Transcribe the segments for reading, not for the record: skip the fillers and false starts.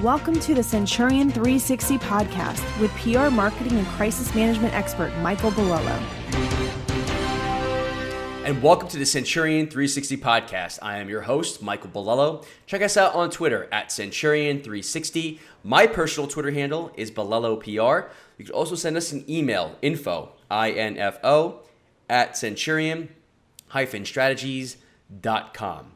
Welcome to the Centurion 360 podcast with PR marketing and crisis management expert Michael Bilello. And welcome to the Centurion 360 podcast. I am your host, Michael Bilello. Check us out on Twitter at Centurion 360. My personal Twitter handle is Bilello PR. You can also send us an email, info at centurion-strategies.com.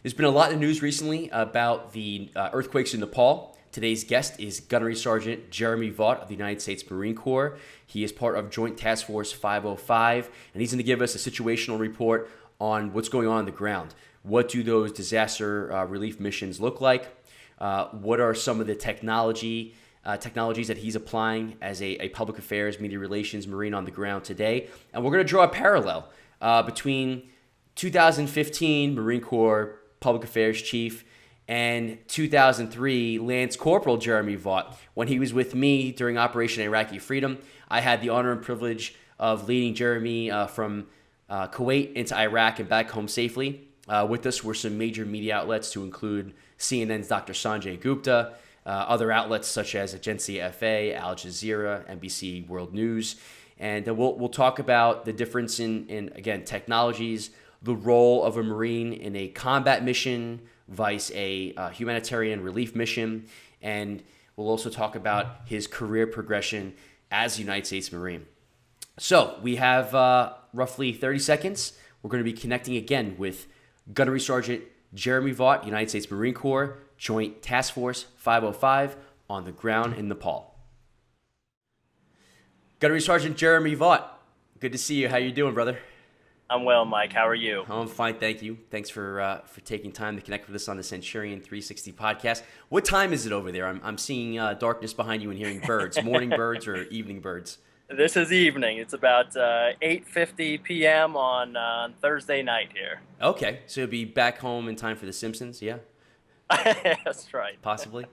There's been a lot of news recently about the earthquakes in Nepal. Today's guest is Gunnery Sergeant Jeremy Vought of the United States Marine Corps. He is part of Joint Task Force 505, and he's going to give us a situational report on what's going on the ground. What do those disaster relief missions look like? What are some of the technologies that he's applying as a public affairs, media relations Marine on the ground today? And we're going to draw a parallel between 2015 Marine Corps Public Affairs Chief and 2003 Lance Corporal Jeremy Vought. When he was with me during Operation Iraqi Freedom, I had the honor and privilege of leading Jeremy from Kuwait into Iraq and back home safely. With us were some major media outlets to include CNN's Dr. Sanjay Gupta, other outlets such as Agenzia FA, Al Jazeera, NBC World News. And we'll talk about the difference in again, technologies, the role of a Marine in a combat mission vice a humanitarian relief mission, and we'll also talk about his career progression as a United States Marine. So we have roughly 30 seconds. We're going to be connecting again with Gunnery Sergeant Jeremy Vought, United States Marine Corps, Joint Task Force 505 on the ground in Nepal. Gunnery Sergeant Jeremy Vought, good to see you. How you doing, brother? I'm well, Mike. How are you? I'm fine, thank you. Thanks for taking time to connect with us on the Centurion 360 podcast. What time is it over there? I'm seeing darkness behind you and hearing birds. Morning birds or evening birds? This is evening. It's about 8:50 p.m. on Thursday night here. Okay, so you'll be back home in time for The Simpsons, yeah? That's right. Possibly.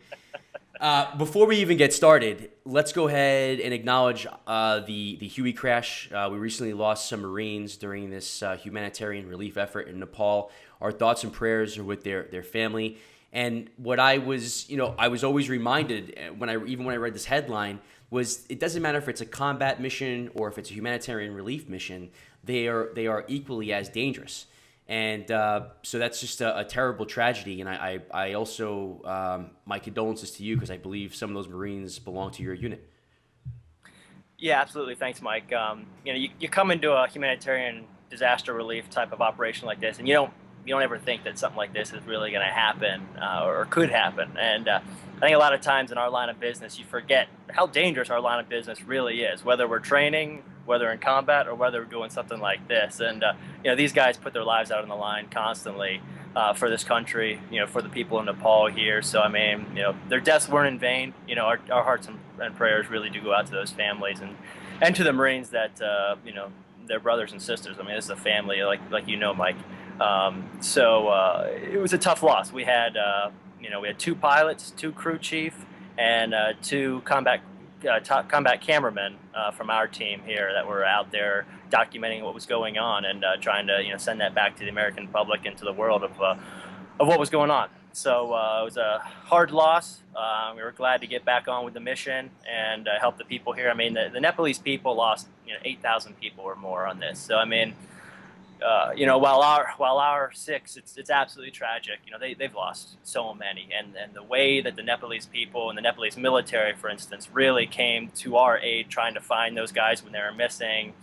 Before we even get started, let's go ahead and acknowledge the Huey crash. We recently lost some Marines during this humanitarian relief effort in Nepal. Our thoughts and prayers are with their family. And what I was always reminded when I read this headline was it doesn't matter if it's a combat mission or if it's a humanitarian relief mission, they are equally as dangerous. And so that's just a terrible tragedy. And I also, my condolences to you because I believe some of those Marines belong to your unit. Yeah, absolutely. Thanks, Mike. You come into a humanitarian disaster relief type of operation like this, and you don't ever think that something like this is really going to happen or could happen. And I think a lot of times in our line of business, you forget how dangerous our line of business really is, whether we're training, whether in combat, or whether we're doing something like this. And these guys put their lives out on the line constantly for this country, for the people in Nepal here. So I mean, their deaths weren't in vain. Our hearts and prayers really do go out to those families and to the Marines that their brothers and sisters. I mean, this is a family, like Mike. So it was a tough loss. We had we had 2 pilots, 2 crew chief, and 2 combat cameramen from our team here that were out there documenting what was going on and trying to send that back to the American public and to the world of what was going on. So it was a hard loss. We were glad to get back on with the mission and help the people here. I mean, the Nepalese people lost 8,000 people or more on this. So I mean, while our 6, it's absolutely tragic. They've lost so many, and the way that the Nepalese people and the Nepalese military, for instance, really came to our aid trying to find those guys when they were missing.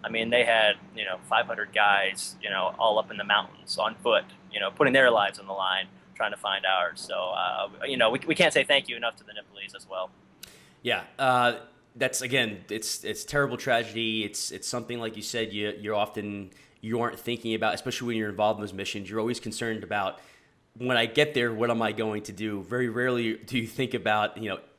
I mean, they had 500 guys, all up in the mountains on foot, putting their lives on the line trying to find ours. So we can't say thank you enough to the Nepalese as well. Yeah. That's again, it's terrible tragedy. It's something like you said, you aren't thinking about, especially when you're involved in those missions. You're always concerned about, when I get there, what am I going to do? Very rarely do you think about,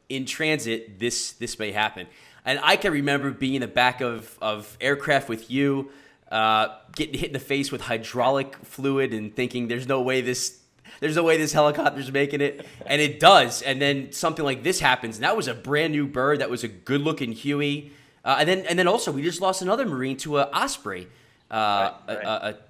in transit, this may happen. And I can remember being in the back of aircraft with you, getting hit in the face with hydraulic fluid and thinking there's no way this helicopter's making it, and it does. And then something like this happens, and that was a brand new bird. That was a good looking Huey. And then also we just lost another Marine to a Osprey.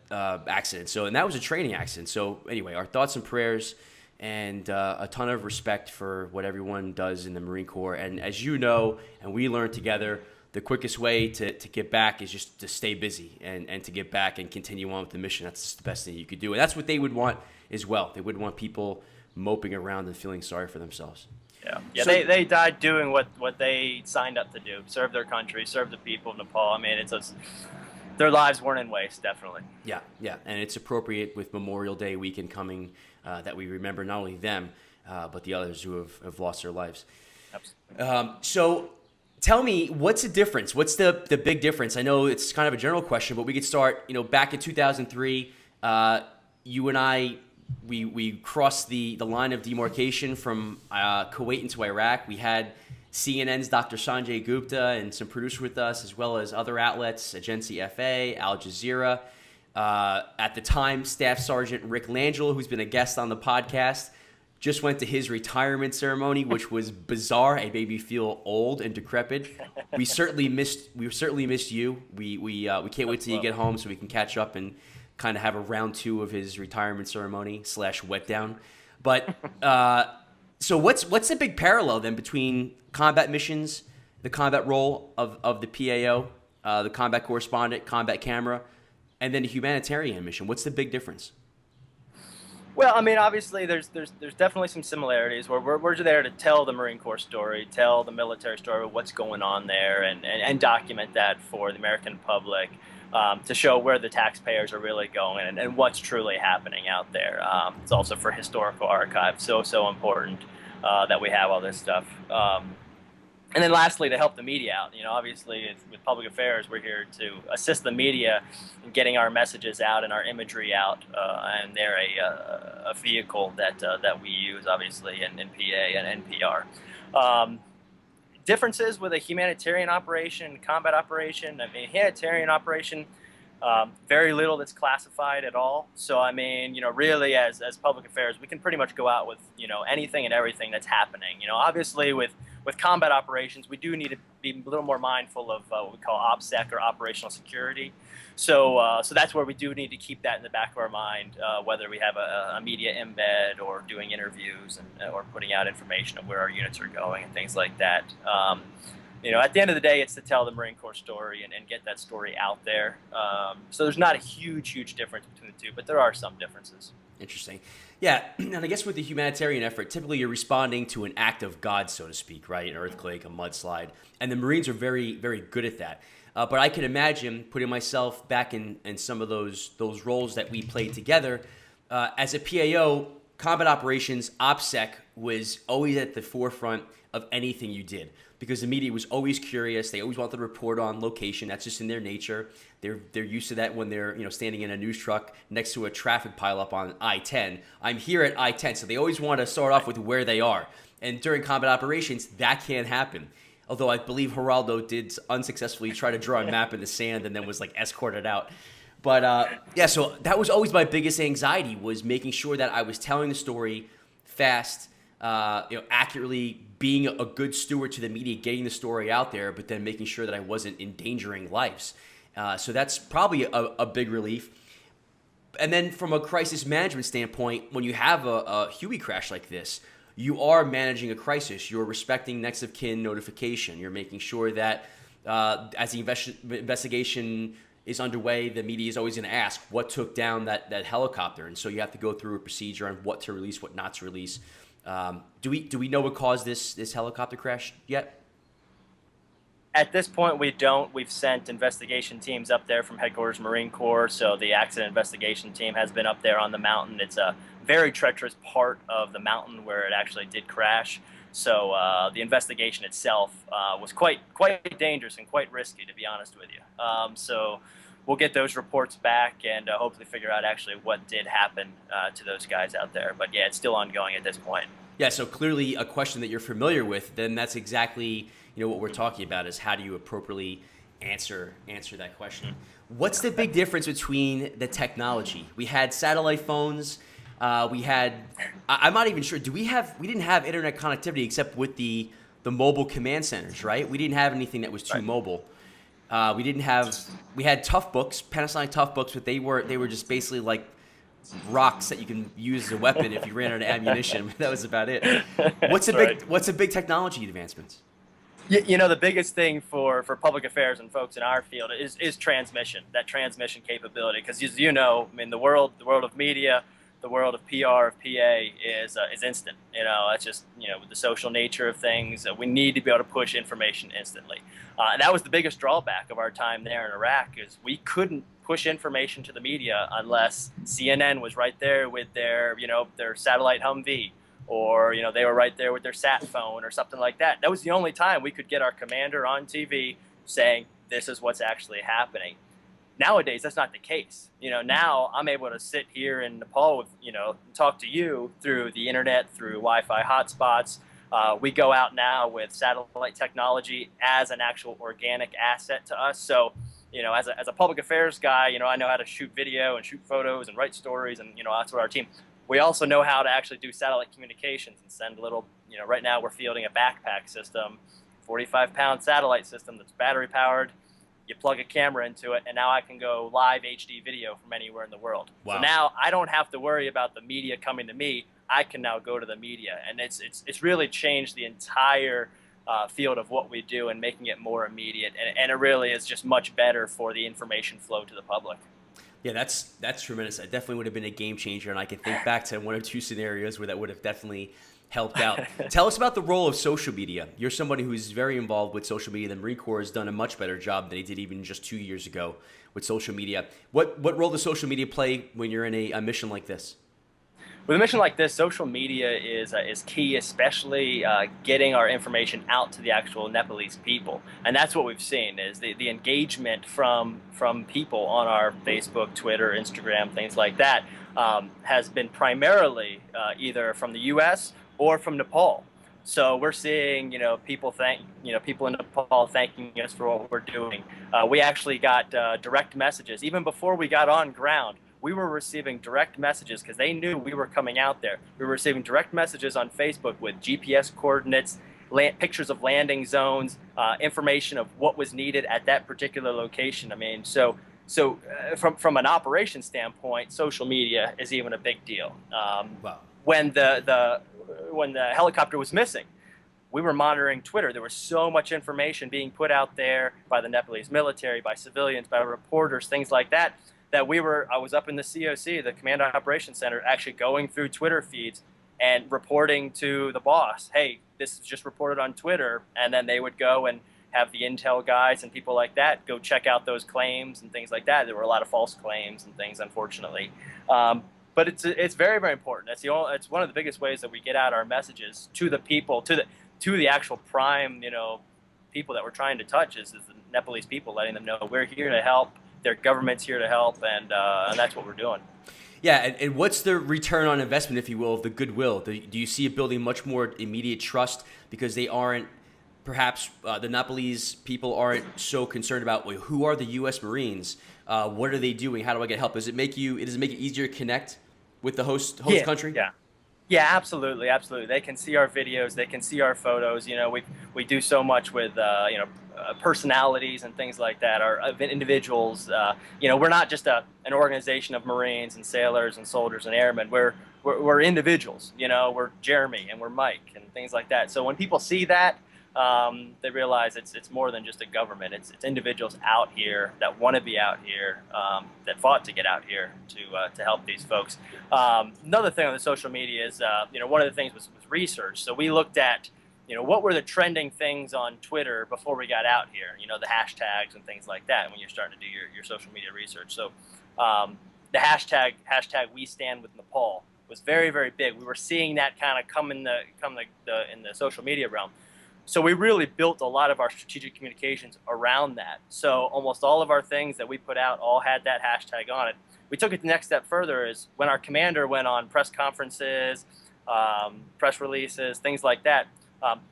Accident. So, and that was a training accident. So anyway, our thoughts and prayers and a ton of respect for what everyone does in the Marine Corps. And as you know, and we learned together, the quickest way to get back is just to stay busy and to get back and continue on with the mission. That's just the best thing you could do. And that's what they would want as well. They wouldn't want people moping around and feeling sorry for themselves. Yeah. So, they died doing what they signed up to do: serve their country, serve the people of Nepal. I mean, their lives weren't in waste, definitely. Yeah, and it's appropriate with Memorial Day weekend coming that we remember not only them but the others who have lost their lives. Absolutely. So, tell me, what's the difference? What's the big difference? I know it's kind of a general question, but we could start. Back in 2003, you and I. We crossed the line of demarcation from Kuwait into Iraq. We had CNN's Dr. Sanjay Gupta and some producers with us, as well as other outlets, Agency FA, Al Jazeera. At the time, Staff Sergeant Rick Langelo, who's been a guest on the podcast, just went to his retirement ceremony, which was bizarre and made me feel old and decrepit. We certainly missed you. We can't wait till you get home so we can catch up and kind of have a round 2 of his retirement ceremony / wet down. But so what's the big parallel then between combat missions, the combat role of the PAO, the combat correspondent, combat camera, and then a humanitarian mission? What's the big difference? Well, I mean, obviously, there's definitely some similarities where we're there to tell the Marine Corps story, tell the military story of what's going on there, and document that for the American public. To show where the taxpayers are really going and what's truly happening out there. It's also for historical archives, so important that we have all this stuff. And then lastly, to help the media out. Obviously, with public affairs, we're here to assist the media in getting our messages out and our imagery out, and they're a vehicle that we use, obviously, in PA and NPR. Differences with a humanitarian operation, combat operation. I mean, humanitarian operation, very little that's classified at all. So, I mean, really as public affairs, we can pretty much go out with, anything and everything that's happening. Obviously with combat operations, we do need to be a little more mindful of what we call OPSEC or operational security. So that's where we do need to keep that in the back of our mind, whether we have a media embed or doing interviews or putting out information of where our units are going and things like that. At the end of the day, it's to tell the Marine Corps story and get that story out there. So there's not a huge difference between the two, but there are some differences. Interesting. Yeah, and I guess with the humanitarian effort, typically you're responding to an act of God, so to speak, right? An earthquake, a mudslide. And the Marines are very, very good at that. But I can imagine putting myself back in some of those roles that we played together. As a PAO, combat operations, OPSEC was always at the forefront of anything you did because the media was always curious. They always wanted to report on location. That's just in their nature. They're used to that when they're standing in a news truck next to a traffic pileup on I-10. I'm here at I-10, so they always want to start off with where they are. And during combat operations, that can't happen. Although I believe Geraldo did unsuccessfully try to draw a map in the sand and then was escorted out. But so that was always my biggest anxiety, was making sure that I was telling the story fast, accurately, being a good steward to the media, getting the story out there, but then making sure that I wasn't endangering lives. So that's probably a big relief. And then from a crisis management standpoint, when you have a Huey crash like this, you are managing a crisis. You're respecting next of kin notification. You're making sure that as the investigation is underway, the media is always going to ask what took down that helicopter. And so you have to go through a procedure on what to release, what not to release. Do we know what caused this helicopter crash yet? At this point, we don't. We've sent investigation teams up there from Headquarters Marine Corps, so the accident investigation team has been up there on the mountain. It's a very treacherous part of the mountain where it actually did crash. So the investigation itself was quite dangerous and quite risky, to be honest with you. So we'll get those reports back and hopefully figure out actually what did happen to those guys out there. But yeah, it's still ongoing at this point. Yeah, so clearly a question that you're familiar with, then that's exactly what we're talking about, is how do you appropriately answer that question. What's the big difference between the technology? We had satellite phones. We had, I'm not even sure, we didn't have internet connectivity except with the mobile command centers, right? We didn't have anything that was too mobile. We had Tough Books, Panasonic Tough Books, but they were just basically like rocks that you can use as a weapon if you ran out of ammunition. That was about it. What's a big technology advancements? The biggest thing for public affairs and folks in our field is transmission, that transmission capability. Because as you know, I mean, the world of media, the world of PR, of PA is instant. That's just, with the social nature of things, we need to be able to push information instantly. And that was the biggest drawback of our time there in Iraq, is we couldn't push information to the media unless CNN was right there with their satellite Humvee, or they were right there with their sat phone or something like that. That was the only time we could get our commander on TV saying this is what's actually happening. Nowadays, that's not the case. Now I'm able to sit here in Nepal with, talk to you through the internet, through Wi-Fi hotspots. We go out now with satellite technology as an actual organic asset to us. So, as a public affairs guy, I know how to shoot video and shoot photos and write stories, and that's what our team. We also know how to actually do satellite communications and send little, right now we're fielding a backpack system, 45-pound satellite system that's battery powered. You plug a camera into it, and now I can go live HD video from anywhere in the world. Wow. So now I don't have to worry about the media coming to me. I can now go to the media, and it's really changed the entire field of what we do and making it more immediate, and it really is just much better for the information flow to the public. Yeah, that's tremendous. That definitely would have been a game changer, and I can think back to one or two scenarios where that would have definitely helped out. Tell us about the role of social media. You're somebody who's very involved with social media. The Marine Corps has done a much better job than they did even just 2 years ago with social media. What role does social media play when you're in a mission like this? With a mission like this, social media is key, especially getting our information out to the actual Nepalese people. And that's what we've seen, is the engagement from people on our Facebook, Twitter, Instagram, things like that, has been primarily either from the U.S. or from Nepal. So we're seeing, people in Nepal thanking us for what we're doing. We actually got direct messages even before we got on ground. We were receiving direct messages because they knew we were coming out there. We were receiving direct messages on Facebook with GPS coordinates, pictures of landing zones, information of what was needed at that particular location. I mean, so from an operation standpoint, social media is even a big deal. Wow. When the helicopter was missing, we were monitoring Twitter. There was so much information being put out there by the Nepalese military, by civilians, by reporters, things like that. I was up in the COC, the Command Operations Center, actually going through Twitter feeds and reporting to the boss, hey, this is just reported on Twitter. And then they would go and have the intel guys and people like that go check out those claims and things like that. There were a lot of false claims and things, unfortunately. But it's very, very important. It's one of the biggest ways that we get out our messages to the people, to the actual prime, people that we're trying to touch is the Nepalese people, letting them know we're here to help. Their government's here to help, and that's what we're doing. Yeah, and what's the return on investment, if you will, of the goodwill? Do you see it building much more immediate trust because they aren't, perhaps the Nepalese people aren't so concerned about, well, who are the U.S. Marines? What are they doing? How do I get help? Does it make it easier to connect with the host country? Yeah, absolutely. They can see our videos, they can see our photos. We do so much with personalities and things like that, or individuals. We're not just an organization of Marines and sailors and soldiers and airmen. We're individuals. We're Jeremy and we're Mike and things like that. So when people see that, they realize it's more than just a government. It's individuals out here that want to be out here, that fought to get out here to help these folks. Another thing on the social media is, one of the things was research. So we looked at, what were the trending things on Twitter before we got out here? The hashtags and things like that when you're starting to do your social media research. So the hashtag We Stand with Nepal was very, very big. We were seeing that kind of come in the social media realm. So we really built a lot of our strategic communications around that. So almost all of our things that we put out all had that hashtag on it. We took it the next step further, is when our commander went on press conferences, press releases, things like that,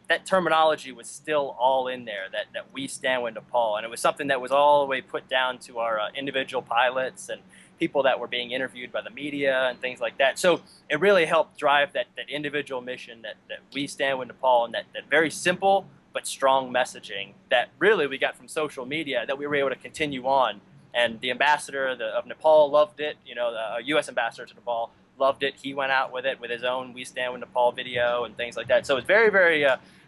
that terminology was still all in there, that we stand with Nepal. And it was something that was all the way put down to our individual pilots and people that were being interviewed by the media and things like that. So it really helped drive that individual mission, that we stand with Nepal, and that very simple but strong messaging that really we got from social media that we were able to continue on And the ambassador of Nepal loved it. The U.S. ambassador to Nepal loved it. He went out with it with his own "We Stand with Nepal" video and things like that. So it's very, very,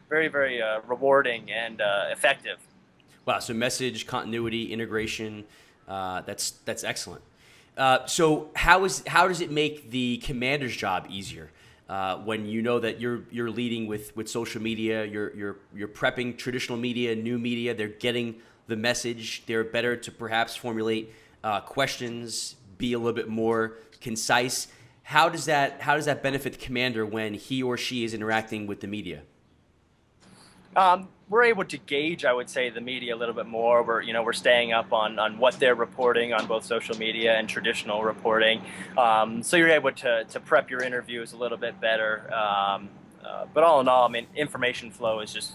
very rewarding and effective. Wow. So message continuity, integration, that's excellent. So how does it make the commander's job easier when you know that you're leading with social media, you're prepping traditional media, new media, they're getting the message, they're better to perhaps formulate questions, be a little bit more concise. How does that benefit the commander when he or she is interacting with the media? We're able to gauge, I would say, the media a little bit more. We're staying up on what they're reporting on both social media and traditional reporting. So you're able to prep your interviews a little bit better. But all in all, I mean, information flow is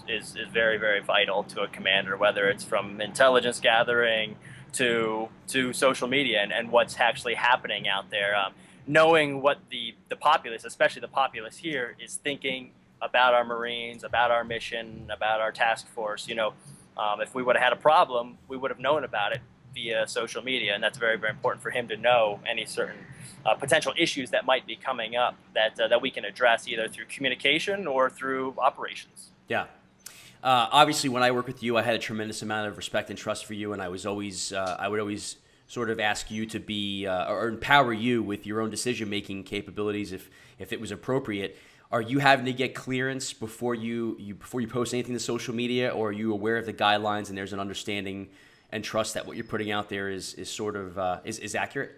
very, very vital to a commander, whether it's from intelligence gathering to social media and what's actually happening out there. Knowing what the populace, especially the populace here, is thinking about our Marines, about our mission, about our task force. If we would have had a problem, we would have known about it via social media, and that's very, very important for him to know any certain potential issues that might be coming up that we can address either through communication or through operations. Yeah. Obviously, when I work with you, I had a tremendous amount of respect and trust for you, and I would always sort of ask you to be or empower you with your own decision-making capabilities if it was appropriate. Are you having to get clearance before you post anything to social media, or are you aware of the guidelines and there's an understanding and trust that what you're putting out there is sort of is accurate?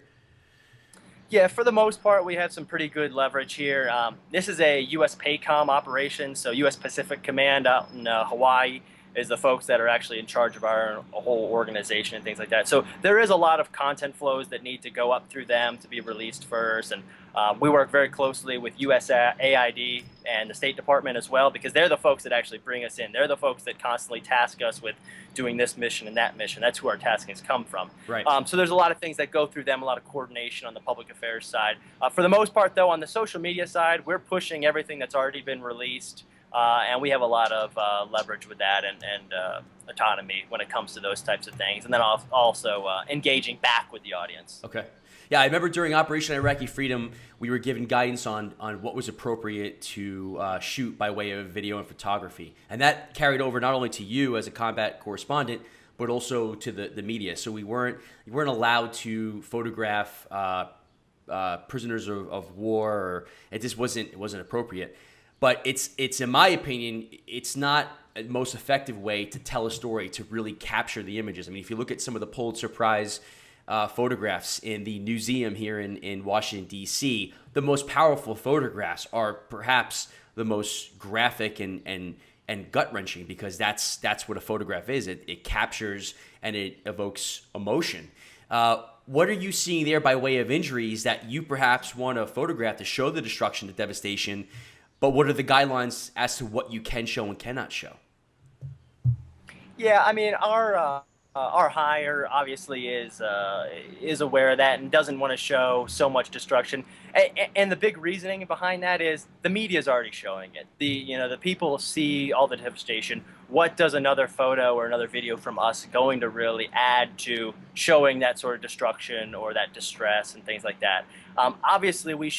Yeah, for the most part, we have some pretty good leverage here. This is a U.S. PACOM operation, so U.S. Pacific Command out in Hawaii is the folks that are actually in charge of our whole organization and things like that. So there is a lot of content flows that need to go up through them to be released first. And we work very closely with USAID and the State Department as well, because they're the folks that actually bring us in. They're the folks that constantly task us with doing this mission and that mission. That's who our taskings come from. Right. So there's a lot of things that go through them, a lot of coordination on the public affairs side. For the most part, though, on the social media side, we're pushing everything that's already been released. And we have a lot of leverage with that and autonomy when it comes to those types of things. And then also engaging back with the audience. Okay. Yeah, I remember during Operation Iraqi Freedom, we were given guidance on what was appropriate to shoot by way of video and photography. And that carried over not only to you as a combat correspondent, but also to the media. So you weren't allowed to photograph prisoners of war, or it just wasn't appropriate. But it's in my opinion, it's not the most effective way to tell a story, to really capture the images. I mean, if you look at some of the Pulitzer Prize photographs in the museum here in Washington, D.C., the most powerful photographs are perhaps the most graphic and gut-wrenching, because that's what a photograph is. It captures and it evokes emotion. What are you seeing there by way of injuries that you perhaps want to photograph to show the destruction, the devastation? But what are the guidelines as to what you can show and cannot show? Yeah, I mean, our hire obviously is aware of that and doesn't want to show so much destruction. And the big reasoning behind that is the media is already showing it. The people see all the devastation. What does another photo or another video from us going to really add to showing that sort of destruction or that distress and things like that? Obviously, we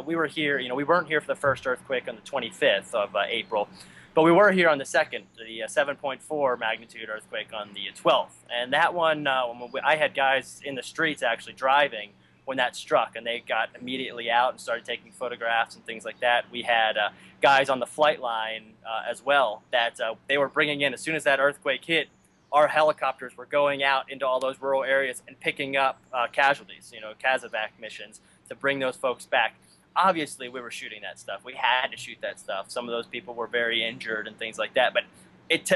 were here. We weren't here for the first earthquake on the 25th of April. But we were here on the second, the 7.4 magnitude earthquake on the 12th. And that one, I had guys in the streets actually driving when that struck, and they got immediately out and started taking photographs and things like that. We had guys on the flight line as well that they were bringing in, as soon as that earthquake hit, our helicopters were going out into all those rural areas and picking up casualties, CASEVAC missions to bring those folks back. Obviously, we were shooting that stuff. We had to shoot that stuff. Some of those people were very injured and things like that. But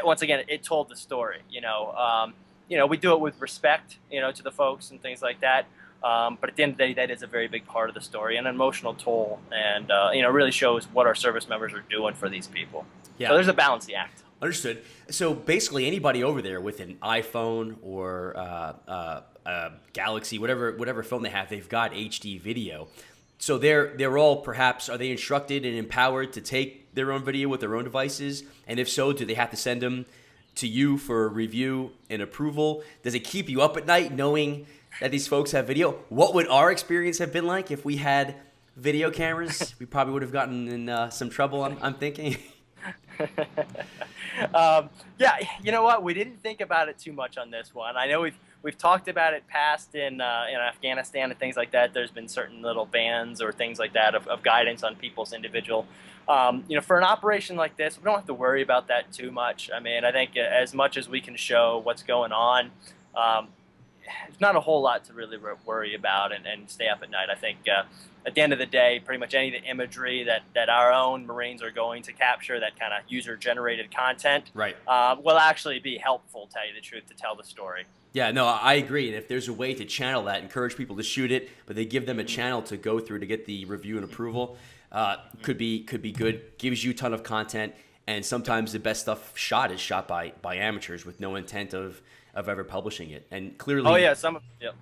once again, it told the story. We do it with respect, to the folks and things like that. But at the end of the day, that is a very big part of the story, an emotional toll, and really shows what our service members are doing for these people. Yeah. So there's a balancing act. Understood. So basically, anybody over there with an iPhone or Galaxy, whatever phone they have, they've got HD video. So they're all perhaps, are they instructed and empowered to take their own video with their own devices? And if so, do they have to send them to you for review and approval? Does it keep you up at night knowing that these folks have video? What would our experience have been like if we had video cameras? We probably would have gotten in some trouble, I'm thinking. Yeah, you know what? We didn't think about it too much on this one. I know we've talked about it past in Afghanistan and things like that. There's been certain little bans or things like that of guidance on people's individual. For an operation like this, we don't have to worry about that too much. I mean, I think as much as we can show what's going on, there's not a whole lot to really worry about and stay up at night. I think at the end of the day, pretty much any of the imagery that our own Marines are going to capture, that kind of user-generated content, Right. Will actually be helpful, tell you the truth, to tell the story. Yeah, no, I agree. And if there's a way to channel that, encourage people to shoot it, but they give them a channel to go through to get the review and approval, could be good. Gives you a ton of content, and sometimes the best stuff shot is shot by amateurs with no intent of ever publishing it. And clearly, Oh yeah,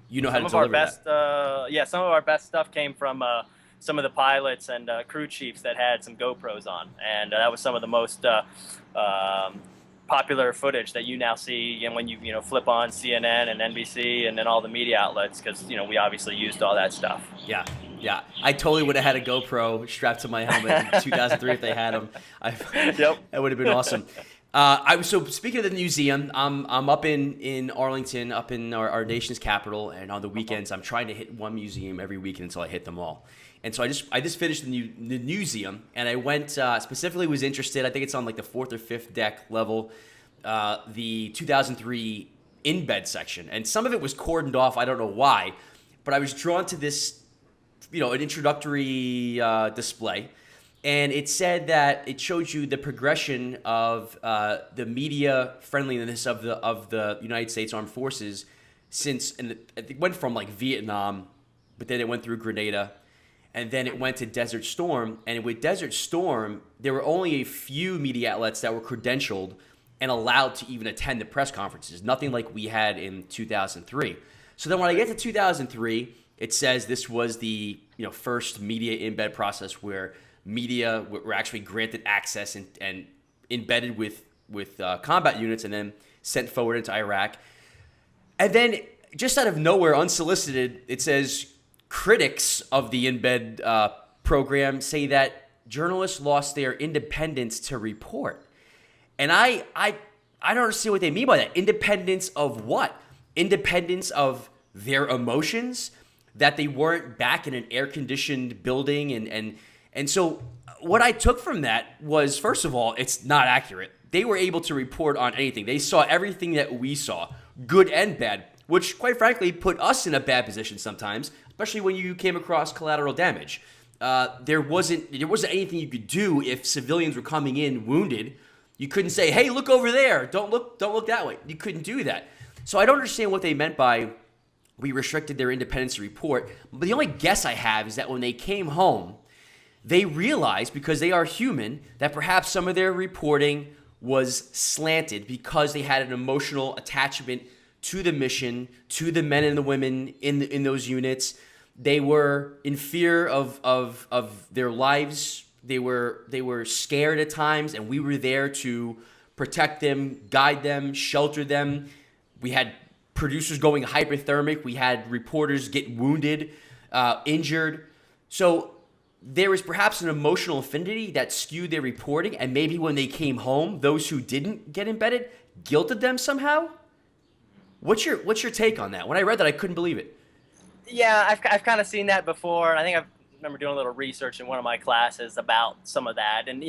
you know how to some of our deliver best, that. some of our best stuff came from some of the pilots and crew chiefs that had some GoPros on, and that was some of the most popular footage that you now see, and when you flip on CNN and NBC and then all the media outlets, because we obviously used all that stuff. Yeah. I totally would have had a GoPro strapped to my helmet in 2003 if they had them. Yep. That would have been awesome. So speaking of the museum, I'm up in Arlington, up in our nation's capital, and on the weekends I'm trying to hit one museum every weekend until I hit them all. And so I just finished the museum, and I went specifically was interested. I think it's on like the 4th or 5th deck level, the 2003 embed section, and some of it was cordoned off. I don't know why, but I was drawn to this, an introductory display. And it said that it showed you the progression of the media friendliness of the United States Armed Forces since, and it went from like Vietnam, but then it went through Grenada, and then it went to Desert Storm. And with Desert Storm, there were only a few media outlets that were credentialed and allowed to even attend the press conferences. Nothing like we had in 2003. So then when I get to 2003, it says this was the first media embed process where media were actually granted access and embedded with combat units and then sent forward into Iraq. And then just out of nowhere, unsolicited, it says critics of the embed program say that journalists lost their independence to report. And I don't understand what they mean by that. Independence of what? Independence of their emotions? That they weren't back in an air-conditioned building and so what I took from that was, first of all, it's not accurate. They were able to report on anything. They saw everything that we saw, good and bad, which quite frankly put us in a bad position sometimes, especially when you came across collateral damage. There wasn't anything you could do if civilians were coming in wounded. You couldn't say, "Hey, look over there. Don't look that way." You couldn't do that. So I don't understand what they meant by we restricted their independence to report. But the only guess I have is that when they came home, they realized, because they are human, that perhaps some of their reporting was slanted because they had an emotional attachment to the mission, to the men and the women in those units. They were in fear of their lives. They were scared at times, and we were there to protect them, guide them, shelter them. We had producers going hypothermic. We had reporters get wounded, injured. So there was perhaps an emotional affinity that skewed their reporting, and maybe when they came home, those who didn't get embedded guilted them somehow. What's your take on that? When I read that, I couldn't believe it. Yeah, I've kind of seen that before, and I think I remember doing a little research in one of my classes about some of that. And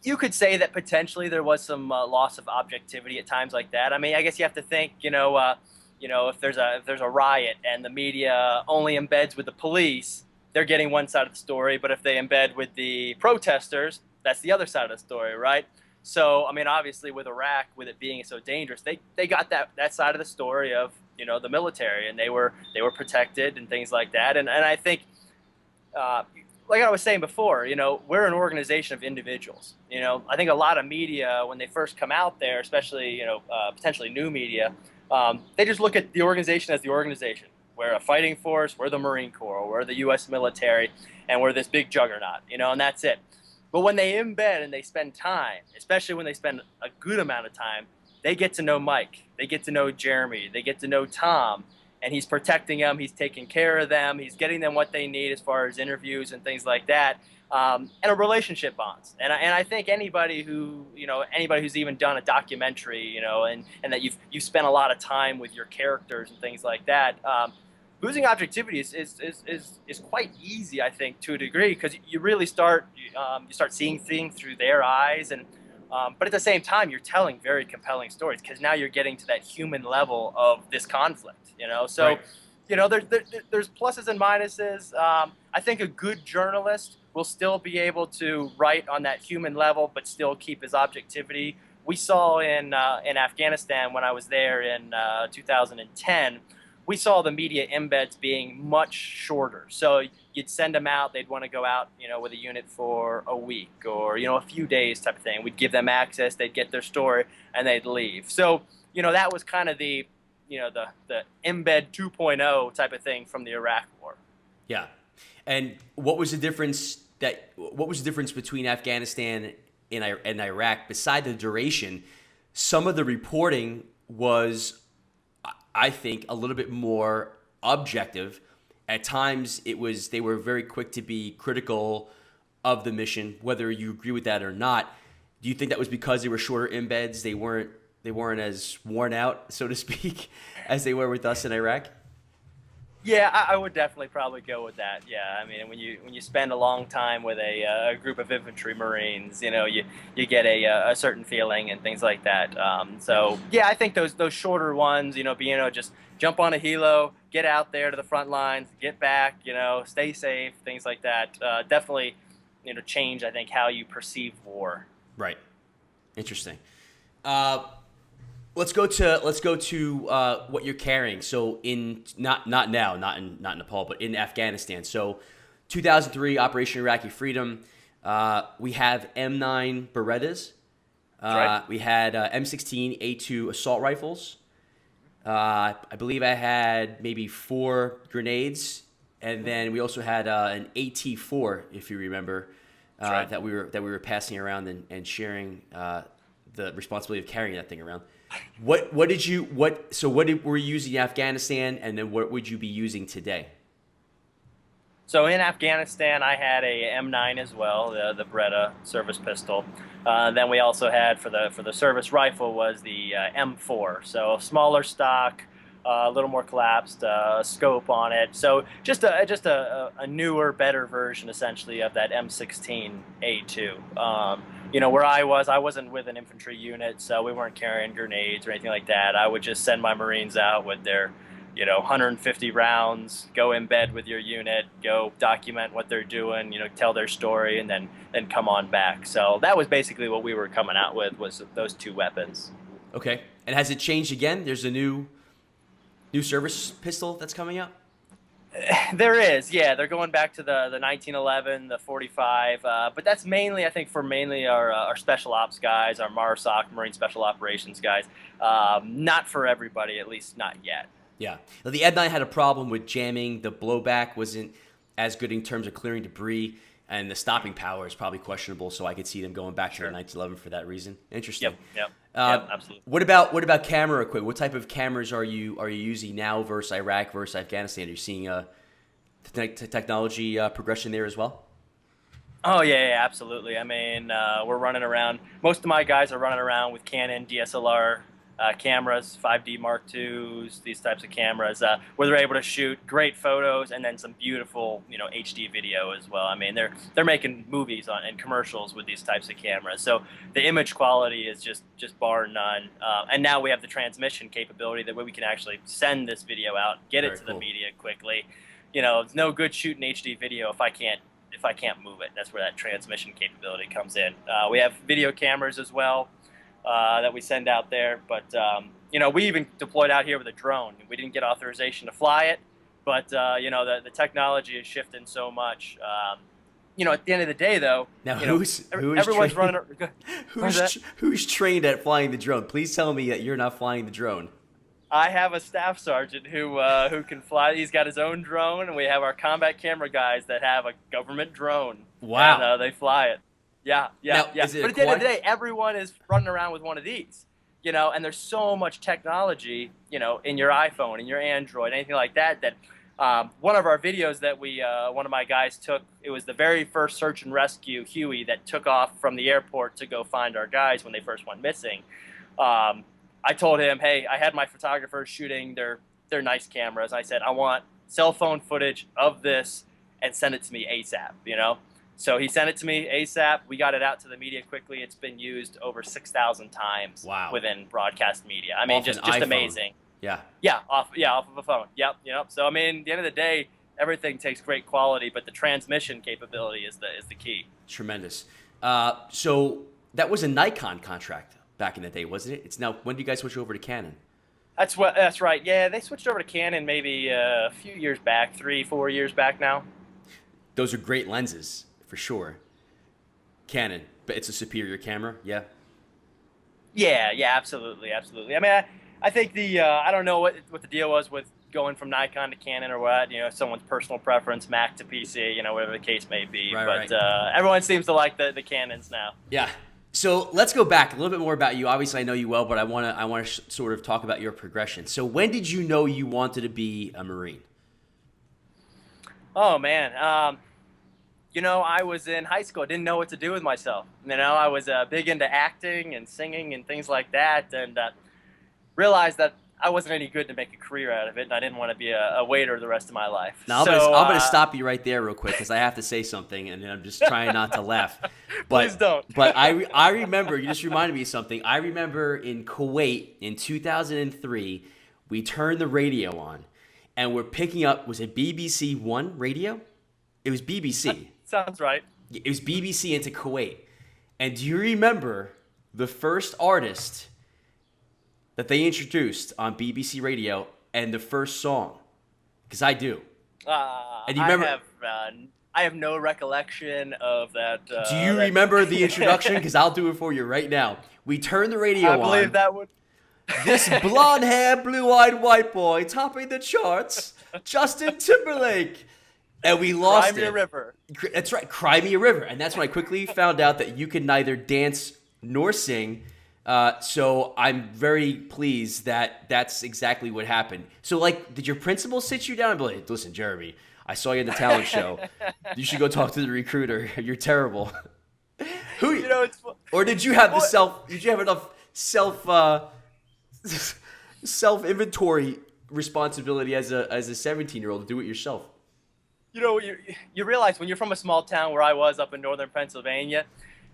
you could say that potentially there was some loss of objectivity at times like that. I mean, I guess you have to think, if there's a riot and the media only embeds with the police, they're getting one side of the story, but if they embed with the protesters, that's the other side of the story, right? So, I mean, obviously with Iraq, with it being so dangerous, they got that side of the story of, the military, and they were protected and things like that. And I think, like I was saying before, we're an organization of individuals. I think a lot of media, when they first come out there, especially, potentially new media, they just look at the organization as the organization. We're a fighting force, we're the Marine Corps, we're the U.S. military, and we're this big juggernaut, and that's it. But when they embed and they spend time, especially when they spend a good amount of time, they get to know Mike, they get to know Jeremy, they get to know Tom, and he's protecting them, he's taking care of them, he's getting them what they need as far as interviews and things like that, and a relationship bonds. And I think anybody who's even done a documentary, and that you've spent a lot of time with your characters and things like that. Losing objectivity is quite easy, I think, to a degree, because you really start seeing things through their eyes, and but at the same time, you're telling very compelling stories because now you're getting to that human level of this conflict. So Right. there's pluses and minuses. I think a good journalist will still be able to write on that human level, but still keep his objectivity. We saw in Afghanistan when I was there in 2010. We saw the media embeds being much shorter. So you'd send them out, they'd want to go out, with a unit for a week or, a few days type of thing. We'd give them access, they'd get their story, and they'd leave. So, that was kind of the embed 2.0 type of thing from the Iraq War. Yeah. And what was the difference between Afghanistan and Iraq beside the duration? Some of the reporting was, I think, a little bit more objective. At times they were very quick to be critical of the mission, whether you agree with that or not. Do you think that was because they were shorter embeds? They weren't as worn out, so to speak, as they were with us in Iraq? Yeah, I would definitely probably go with that. Yeah, I mean, when you spend a long time with a group of infantry Marines, you get a certain feeling and things like that. So yeah, I think those shorter ones, being just jump on a helo, get out there to the front lines, get back, stay safe, things like that. Definitely, change, I think, how you perceive war. Right. Interesting. Let's go to what you're carrying. So in not in Nepal, but in Afghanistan. So 2003 Operation Iraqi Freedom. We have M9 Berettas. Right. We had M16A2 assault rifles. I believe I had maybe 4 grenades, and then we also had an AT4, if you remember, Right. that we were passing around and sharing the responsibility of carrying that thing around. What were you using in Afghanistan, and then what would you be using today? So in Afghanistan, I had a M9 as well, the Beretta service pistol. Then we also had for the service rifle was the M4, so smaller stock, a little more collapsed, scope on it. So just a newer, better version essentially of that M16A2. Where I wasn't with an infantry unit, so we weren't carrying grenades or anything like that. I would just send my Marines out with their 150 rounds, go embed with your unit, go document what they're doing, tell their story, and then come on back. So that was basically what we were coming out with, was those 2 weapons. Okay. And has it changed again? There's a new service pistol that's coming out? There is, yeah. They're going back to the 1911, the 45, but that's mainly, I think, for our special ops guys, our MARSOC, Marine Special Operations guys. Not for everybody, at least not yet. Yeah. Now, the Ed-9 had a problem with jamming. The blowback wasn't as good in terms of clearing debris, and the stopping power is probably questionable, so I could see them going back to the 1911 for that reason. Interesting. Yep, absolutely. What about camera equipment? What type of cameras are you using now versus Iraq versus Afghanistan? Are you seeing technology progression there as well? Oh, yeah, absolutely. I mean, we're running around. Most of my guys are running around with Canon DSLR cameras, 5D Mark IIs, these types of cameras, where they're able to shoot great photos and then some beautiful, HD video as well. I mean, they're making movies and commercials with these types of cameras. So the image quality is just bar none. And now we have the transmission capability that way we can actually send this video out, get it to the media quickly. It's no good shooting HD video if I can't move it. That's where that transmission capability comes in. We have video cameras as well. That we send out there, but we even deployed out here with a drone. We didn't get authorization to fly it, but the technology is shifting so much. At the end of the day, though, now everyone's running. Who's trained at flying the drone? Please tell me that you're not flying the drone. I have a staff sergeant who can fly. He's got his own drone, and we have our combat camera guys that have a government drone. Wow! And, they fly it. Yeah, Now, yeah. is it But a at the end of the quad? day, everyone is running around with one of these, and there's so much technology, in your iPhone, in your Android, anything like that, that one of our videos that one of my guys took, it was the very first search and rescue Huey that took off from the airport to go find our guys when they first went missing. I told him, hey, I had my photographers shooting their nice cameras. I said, I want cell phone footage of this and send it to me ASAP. So he sent it to me ASAP. We got it out to the media quickly. It's been used over 6,000 times Wow. within broadcast media. I mean, Off just an iPhone. amazing. Yeah. Yeah, off of a phone. Yep. So I mean, at the end of the day, everything takes great quality, but the transmission capability is the key. Tremendous. So that was a Nikon contract back in the day, wasn't it? It's now. When do you guys switch over to Canon? That's right. Yeah, they switched over to Canon maybe a few years back, 3-4 years back now. Those are great lenses for sure. Canon, but it's a superior camera. Yeah. Yeah, absolutely. I mean, I think I don't know what the deal was with going from Nikon to Canon or what, someone's personal preference, Mac to PC, whatever the case may be. Right. Everyone seems to like the Canons now. Yeah. So let's go back a little bit more about you. Obviously, I know you well, but I want to sort of talk about your progression. So when did you know you wanted to be a Marine? Oh man, I was in high school. I didn't know what to do with myself. I was big into acting and singing and things like that, and realized that I wasn't any good to make a career out of it, and I didn't want to be a waiter the rest of my life. Now, I'm going to stop you right there real quick because I have to say something, and I'm just trying not to laugh. But, Please don't. But I remember, you just reminded me of something. I remember in Kuwait in 2003, we turned the radio on, and we're picking up, was it BBC One radio? It was BBC. Sounds right. It was BBC into Kuwait. And do you remember the first artist that they introduced on BBC Radio and the first song? Because I do. And you remember? I have no recollection of that. Do you remember the introduction? Because I'll do it for you right now. We turned the radio on. I believe that would. This blonde hair, blue-eyed white boy topping the charts, Justin Timberlake. And we lost Cry Me a River. That's right, Cry Me a River. And that's when I quickly found out that you could neither dance nor sing. So I'm very pleased that that's exactly what happened. So, did your principal sit you down and be like, listen, Jeremy, I saw you at the talent show. You should go talk to the recruiter. You're terrible. Or did you have enough self inventory responsibility as a 17-year-old to do it yourself? You realize when you're from a small town where I was up in northern Pennsylvania,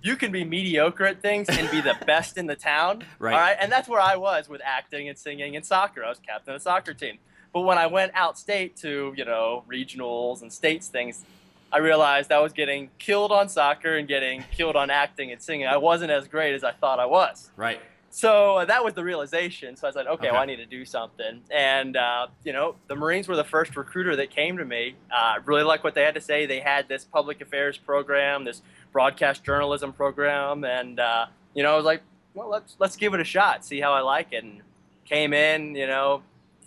you can be mediocre at things and be the best in the town. Right. All right. And that's where I was with acting and singing and soccer. I was captain of the soccer team. But when I went out state to, regionals and states things, I realized I was getting killed on soccer and getting killed on acting and singing. I wasn't as great as I thought I was. Right. So that was the realization. So I said, okay, well, I need to do something. And, the Marines were the first recruiter that came to me. I really liked what they had to say. They had this public affairs program, this broadcast journalism program. And, I was like, well, let's give it a shot, see how I like it. And came in,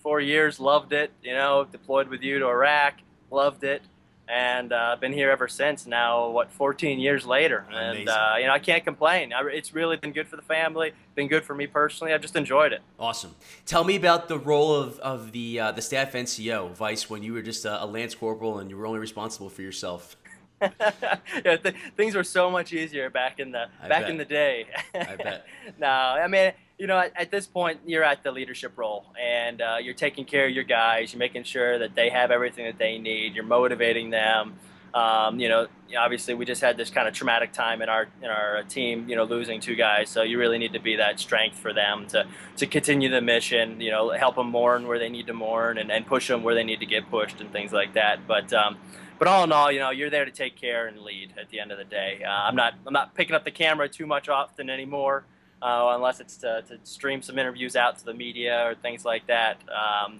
4 years, loved it, deployed with you to Iraq, loved it. And been here ever since now, 14 years later. Amazing. And, I can't complain. It's really been good for the family, been good for me personally. I've just enjoyed it. Awesome. Tell me about the role of the staff NCO, Vice, when you were just a Lance Corporal and you were only responsible for yourself. Yeah, things were so much easier back in the day. I bet. No, I mean, at this point, you're at the leadership role, and you're taking care of your guys. You're making sure that they have everything that they need. You're motivating them. Obviously, we just had this kind of traumatic time in our team, losing 2 guys. So you really need to be that strength for them to continue the mission. Help them mourn where they need to mourn, and push them where they need to get pushed, and things like that. But all in all, you're there to take care and lead at the end of the day. I'm not picking up the camera too much often anymore, unless it's to stream some interviews out to the media or things like that.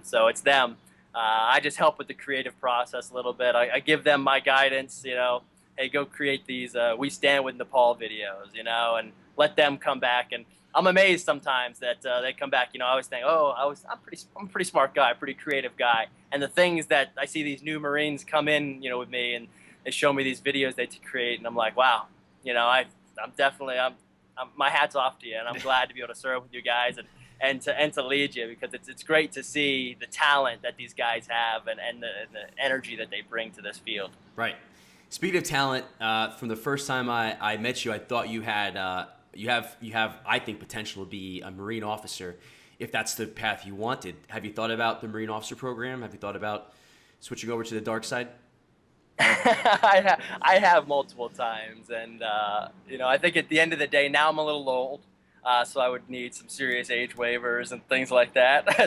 So it's them. I just help with the creative process a little bit. I give them my guidance, hey, go create these We Stand with Nepal videos, and let them come back. And I'm amazed sometimes that they come back. I always think, I'm a pretty smart guy, a pretty creative guy. And the things that I see these new Marines come in, with me, and they show me these videos they create, and I'm like, wow, I'm definitely my hat's off to you, and I'm glad to be able to serve with you guys and to lead you, because it's great to see the talent that these guys have and the energy that they bring to this field. Right. Speaking of talent, from the first time I met you, I thought you had you have I think potential to be a Marine officer, if that's the path you wanted. Have you thought about the Marine officer program? Have you thought about switching over to the dark side? I have multiple times, and I think at the end of the day, now I'm a little old, so I would need some serious age waivers and things like that.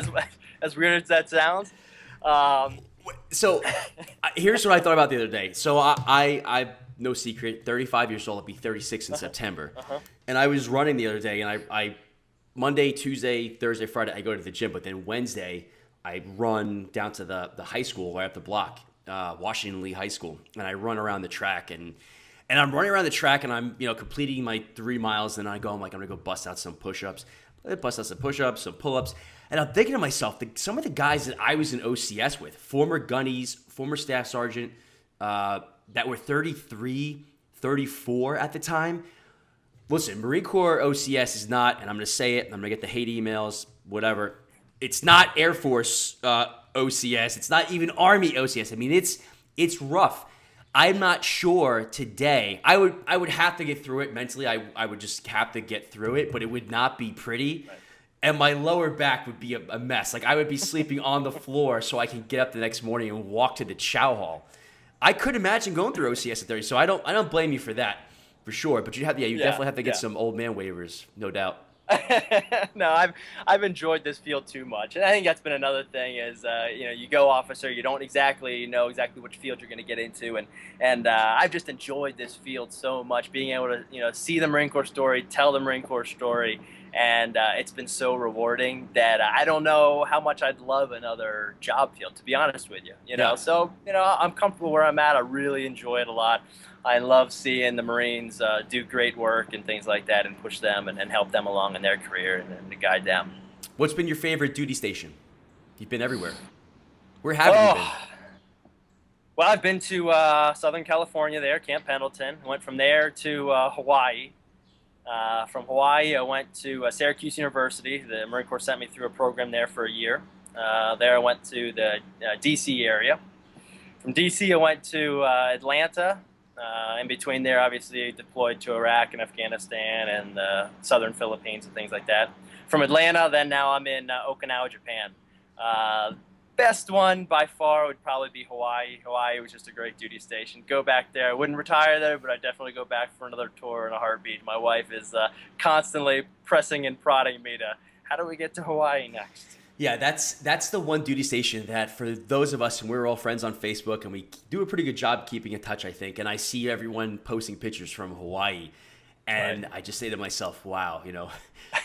As weird as that sounds. So here's what I thought about the other day. So I no secret, 35 years old. I'll be 36 in September, and I was running the other day, and I Monday, Tuesday, Thursday, Friday I go to the gym, but then Wednesday I run down to the high school right up the block. Washington Lee High School, and I run around the track, and I'm running around the track, and I'm completing my 3 miles, and I'm gonna go bust out some push-ups, some pull-ups, and I'm thinking to myself, some of the guys that I was in OCS with, former gunnies, former staff sergeant, that were 33, 34 at the time. Listen, Marine Corps OCS is not, and I'm gonna say it, and I'm gonna get the hate emails, whatever. It's not Air Force OCS. It's not even Army OCS. I mean, it's rough. I'm not sure today. I would have to get through it mentally. I would just have to get through it, but it would not be pretty. Right. And my lower back would be a mess. Like, I would be sleeping on the floor so I can get up the next morning and walk to the chow hall. I could imagine going through OCS at 30, so I don't blame you for that, for sure. But you definitely have to get some old man waivers, no doubt. No, I've enjoyed this field too much, and I think that's been another thing is you go officer, you don't exactly know which field you're going to get into, and I've just enjoyed this field so much, being able to see the Marine Corps story, tell the Marine Corps story, and it's been so rewarding that I don't know how much I'd love another job field, to be honest with you. Yeah. So I'm comfortable where I'm at. I really enjoy it a lot. I love seeing the Marines do great work and things like that, and push them and help them along in their career and to guide them. What's been your favorite duty station? You've been everywhere. Where have you been? Well, I've been to Southern California there, Camp Pendleton. I went from there to Hawaii. From Hawaii, I went to Syracuse University. The Marine Corps sent me through a program there for a year. There I went to the D.C. area. From D.C. I went to Atlanta. In between there, obviously deployed to Iraq and Afghanistan and the southern Philippines and things like that. From Atlanta, then now I'm in Okinawa, Japan. Best one by far would probably be Hawaii. Hawaii was just a great duty station. Go back there. I wouldn't retire there, but I'd definitely go back for another tour in a heartbeat. My wife is constantly pressing and prodding me to, how do we get to Hawaii next? Yeah, that's the one duty station that for those of us, and we're all friends on Facebook, and we do a pretty good job keeping in touch, I think. And I see everyone posting pictures from Hawaii, and I just say to myself, wow,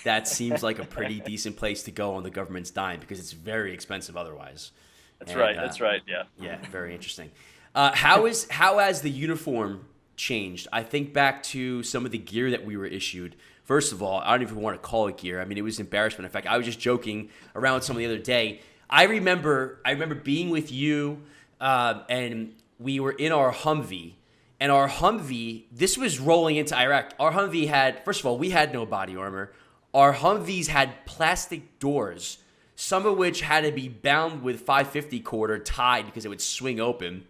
that seems like a pretty decent place to go on the government's dime, because it's very expensive otherwise. That's right, yeah. Yeah, very interesting. How has the uniform changed? I think back to some of the gear that we were issued. First of all, I don't even want to call it gear. I mean, it was embarrassment. In fact, I was just joking around with someone the other day. I remember being with you, and we were in our Humvee. And our Humvee, this was rolling into Iraq. Our Humvee had, first of all, we had no body armor. Our Humvees had plastic doors, some of which had to be bound with 550 cord or tied because it would swing open.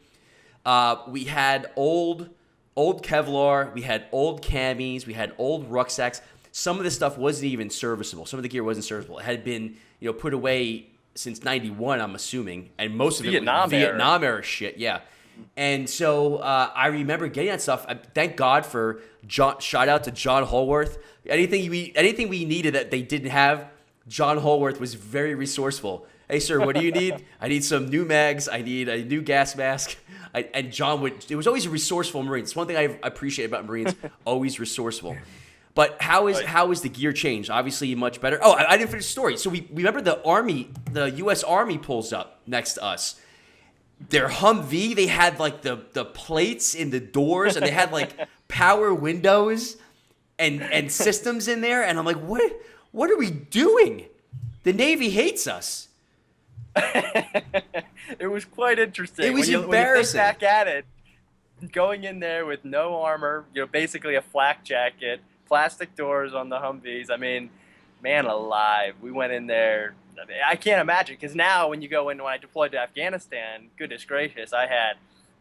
We had old Kevlar, we had old camis, we had old rucksacks. Some of the stuff wasn't even serviceable. Some of the gear wasn't serviceable. It had been, put away since 91, I'm assuming, and most of it was Vietnam era shit, yeah. And so I remember getting that stuff. Thank God for shout out to John Holworth. Anything we needed that they didn't have, John Holworth was very resourceful. Hey, sir, what do you need? I need some new mags. I need a new gas mask. And John it was always a resourceful Marine. It's one thing I appreciate about Marines, always resourceful. But how is the gear changed? Obviously, much better. Oh, I didn't finish the story. So we remember the U.S. Army pulls up next to us. Their Humvee, they had like the plates in the doors, and they had like power windows and systems in there. And I'm like, what are we doing? The Navy hates us. It was quite interesting. It was embarrassing. When you think back at it, going in there with no armor, basically a flak jacket, plastic doors on the Humvees. I mean, man alive, we went in there. I mean, I can't imagine, because now when you go in, when I deployed to Afghanistan, goodness gracious, I had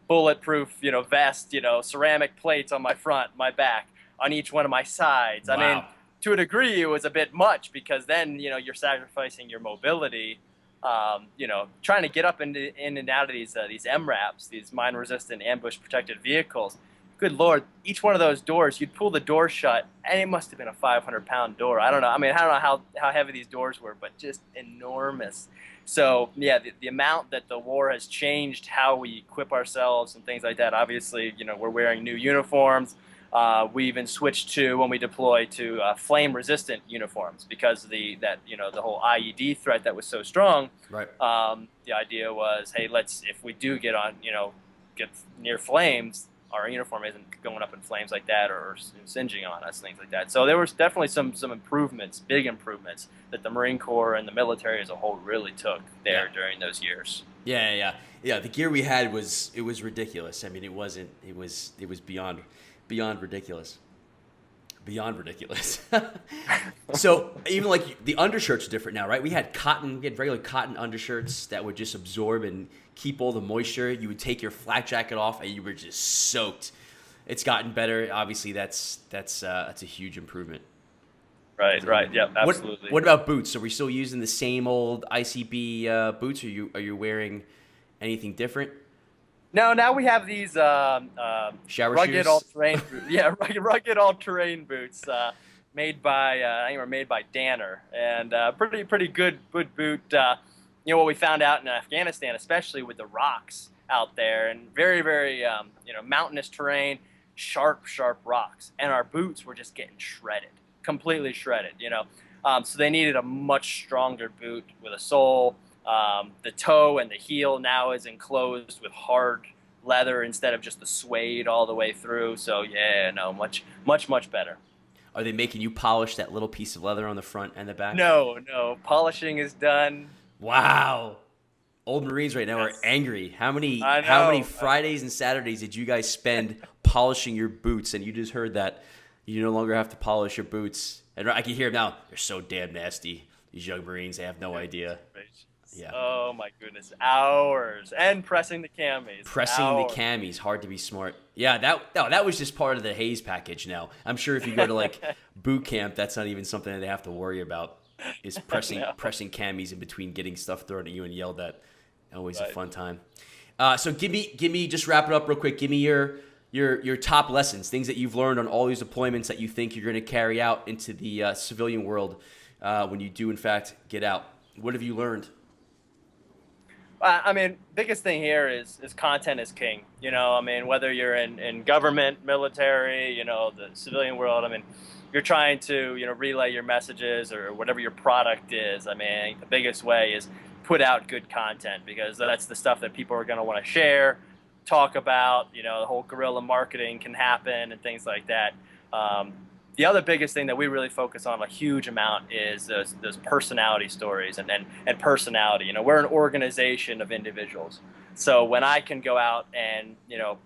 bulletproof, vest, ceramic plates on my front, my back, on each one of my sides. I mean, Wow. to a degree, it was a bit much, because then, you're sacrificing your mobility, trying to get up in and out of these MRAPs, these mine-resistant ambush-protected vehicles. Good Lord, each one of those doors, you'd pull the door shut, and it must have been a 500-pound door. I don't know. I mean, I don't know how heavy these doors were, but just enormous. So, yeah, the amount that the war has changed how we equip ourselves and things like that. Obviously, we're wearing new uniforms. We even switched to, when we deploy, to flame-resistant uniforms, because the whole IED threat that was so strong. Right. The idea was, hey, if we do get near flames, our uniform isn't going up in flames like that, or singeing on us, things like that. So there was definitely some improvements, big improvements, that the Marine Corps and the military as a whole really took there during those years. Yeah. The gear we had was ridiculous. I mean, it was beyond ridiculous. Beyond ridiculous. So even like the undershirts are different now, right? We had regular cotton undershirts that would just absorb and keep all the moisture. You would take your flak jacket off and you were just soaked. It's gotten better. Obviously, that's a huge improvement. Right. Yep. Absolutely. What about boots? Are we still using the same old ICB boots? Are you wearing anything different? No, now we have these shower rugged shoes? all-terrain boots. Yeah, rugged all-terrain boots made by I think were made by Danner, and pretty good boot. What we found out in Afghanistan, especially with the rocks out there, and very very mountainous terrain, sharp rocks, and our boots were just getting shredded, completely shredded. So they needed a much stronger boot with a sole. The toe and the heel now is enclosed with hard leather instead of just the suede all the way through. So yeah, no, much better. Are they making you polish that little piece of leather on the front and the back? No, polishing is done. Wow. Old Marines right now are angry. How many Fridays and Saturdays did you guys spend polishing your boots? And you just heard that you no longer have to polish your boots. And I can hear them now. They're so damn nasty. These young Marines, they have no idea. Yeah. Oh my goodness, hours, and pressing the camis. The camis, hard to be smart. Yeah, that was just part of the Hayes package. Now I'm sure if you go to like boot camp, that's not even something that they have to worry about. Is pressing camis in between getting stuff thrown at you and yelled at. Always a fun time. So give me just wrap it up real quick. Give me your top lessons, things that you've learned on all these deployments that you think you're going to carry out into the civilian world when you do in fact get out. What have you learned? I mean, biggest thing here is content is king. I mean, whether you're in government, military, the civilian world, I mean, you're trying to, relay your messages or whatever your product is. I mean, the biggest way is put out good content, because that's the stuff that people are going to want to share, talk about. The whole guerrilla marketing can happen and things like that. The other biggest thing that we really focus on a huge amount is those personality stories and personality. We're an organization of individuals. So when I can go out and,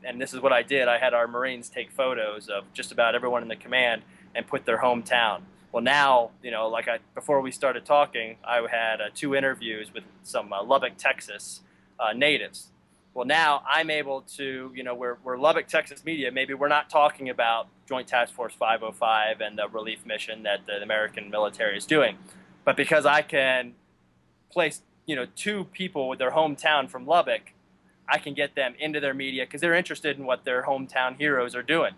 and this is what I did, I had our Marines take photos of just about everyone in the command and put their hometown. Well, now, before we started talking, I had 2 interviews with some Lubbock, Texas natives. Well, now I'm able to, we're Lubbock, Texas media. Maybe we're not talking about Joint Task Force 505 and the relief mission that the American military is doing. But because I can place, 2 people with their hometown from Lubbock, I can get them into their media because they're interested in what their hometown heroes are doing.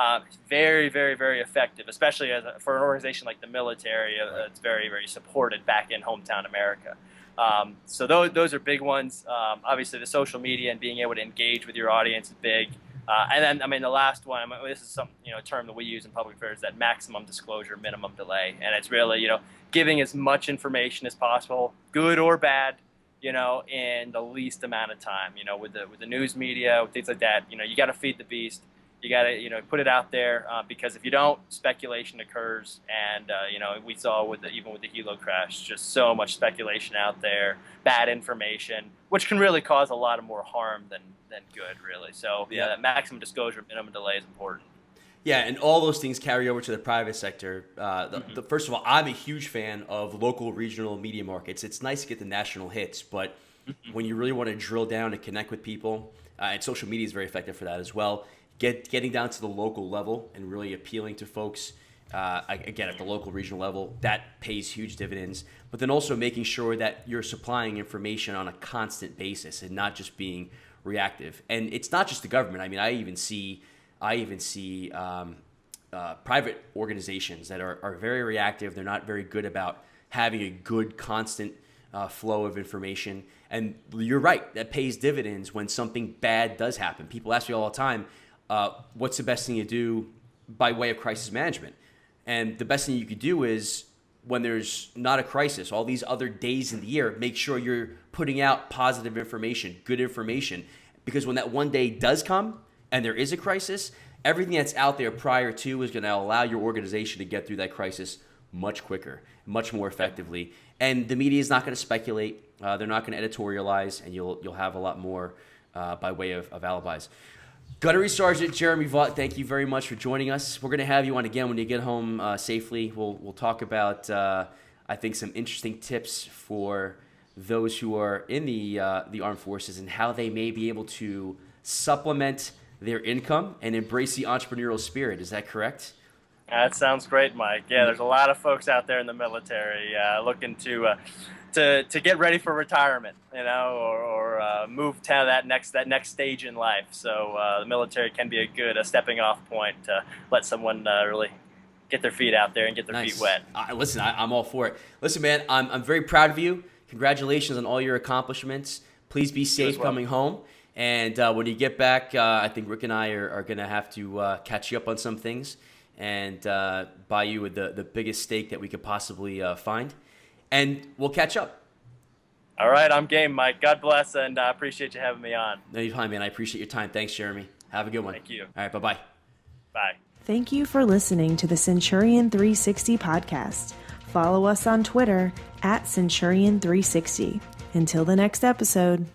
It's very, very, very effective, especially for an organization like the military. It's very, very supported back in hometown America. So those are big ones. Obviously, the social media and being able to engage with your audience is big. And then, I mean, the last one, this is some term that we use in public affairs, that maximum disclosure, minimum delay. And it's really, giving as much information as possible, good or bad, in the least amount of time. With the news media, with things like that, you got to feed the beast. You got to, put it out there because if you don't, speculation occurs. And, we saw even with the Hilo crash, just so much speculation out there, bad information, which can really cause a lot of more harm than good, really. So, that maximum disclosure, minimum delay is important. Yeah, and all those things carry over to the private sector. First of all, I'm a huge fan of local, regional media markets. It's nice to get the national hits, but when you really want to drill down and connect with people, and social media is very effective for that as well, getting down to the local level and really appealing to folks, again, at the local, regional level, that pays huge dividends. But then also making sure that you're supplying information on a constant basis and not just being reactive. And it's not just the government. I mean, I even see private organizations that are very reactive. They're not very good about having a good, constant flow of information. And you're right, that pays dividends when something bad does happen. People ask me all the time, what's the best thing to do by way of crisis management? And the best thing you could do is, when there's not a crisis, all these other days in the year, make sure you're putting out positive information, good information. Because when that one day does come and there is a crisis, everything that's out there prior to is going to allow your organization to get through that crisis much quicker, much more effectively. And the media is not going to speculate. They're not going to editorialize, and you'll have a lot more by way of alibis. Gunnery Sergeant Jeremy Vought, thank you very much for joining us. We're going to have you on again when you get home safely. We'll talk about, I think, some interesting tips for those who are in the armed forces and how they may be able to supplement their income and embrace the entrepreneurial spirit. Is that correct? That sounds great, Mike. Yeah, there's a lot of folks out there in the military looking to get ready for retirement, or move to that next stage in life. So the military can be a good stepping off point to let someone really get their feet out there and get their feet wet. Listen, I'm all for it. Listen, man, I'm very proud of you. Congratulations on all your accomplishments. Please be safe coming home. And when you get back, I think Rick and I are going to have to catch you up on some things and buy you with the biggest steak that we could possibly find. And we'll catch up. All right, I'm game, Mike. God bless, and I appreciate you having me on. No, you're fine, man. I appreciate your time. Thanks, Jeremy. Have a good one. Thank you. All right, bye-bye. Bye. Thank you for listening to the Centurion 360 podcast. Follow us on Twitter @Centurion360. Until the next episode.